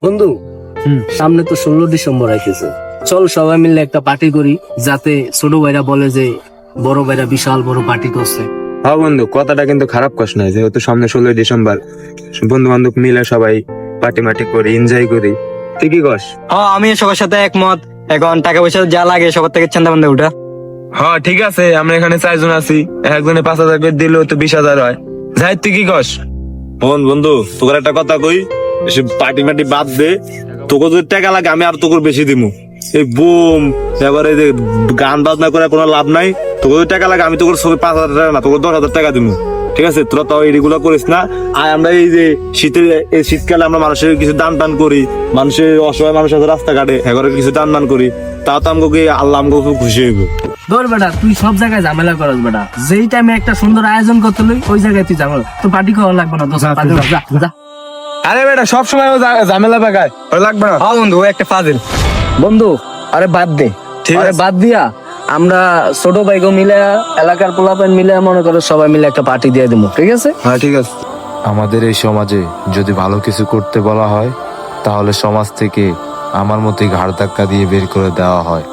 বন্ধু, সামনে তো 16 ডিসেম্বর আইতেছে। চল সবাই মিলে একটা পার্টি করি, যাতে ছোট ভাইরা বলে যে বড় ভাইরা বিশাল বড় পার্টি করছে। হ্যাঁ বন্ধু, কথাটা কিন্তু খারাপ কস নাই, যেহেতু সামনে 16 ডিসেম্বর, বন্ধু বান্ধব মিলে সবাই পার্টি মাটি করি, এনজয় করি। তুই কি কস? হ্যাঁ, আমি সবার সাথে একমত। এখন টাকা পয়সা যা লাগে সবার থেকে চান্দা বান্দা উঠা। হ্যাঁ ঠিক আছে, আমরা এখানে 4 জন আছি, একজনে 5,000 করে দিলেও তো 20,000 হয়। যাই, তুই কি কস? বন্ধু, তোকে একটা কথা কই, এসব পার্টি মাটি বাদ দে। তোকে যদি টাকা লাগে আমি আর তোকে বেশি দিমু। এই বুম এবারে যে গান বাজনা করে কোনো লাভ নাই। তোকে যদি টাকা লাগে আমি তোকে 5,000 টাকা না, তোকে 10,000 টাকা দিমু। ঠিক আছে, তোরা তো এইগুলো করিস না। আর আমরা এই যে এই শীতকালে আমরা মানুষের কিছু দান টান করি, মানুষের অসহায় মানুষ আছে রাস্তাঘাটে, এগারে কিছু দান টান করি, তাও তো আমাকে আল্লাহ আমাকে খুব খুশি হইব। ধর বেটা, তুই সব জায়গায় ঝামেলা করস বেটা। যেই টাইমে একটা সুন্দর আয়োজন করতে লই, ওই জায়গায় তুই ঝামেলা। তো পার্টি করা লাগবে না, দোস্ত পার্টি যা যা। আরে বেটা, সবসময় ঝামেলা পাকায়, লাগবে না। হ্যাঁ বন্ধু, ও একটা ফাজিল। বন্ধু, আরে বাদ দে, ঠিক আরে আছে। বাদ দিয়া আমরা ছোট ভাইগো মিলে, এলাকার পোলাপান মিলে, মনে করো সবাই মিলে একটা পার্টি দিয়ে দেবো, ঠিক আছে? হ্যাঁ ঠিক আছে। আমাদের এই সমাজে যদি ভালো কিছু করতে বলা হয়, তাহলে সমাজ থেকে আমার মতোই ঘাড় ধাক্কা দিয়ে বের করে দেওয়া হয়।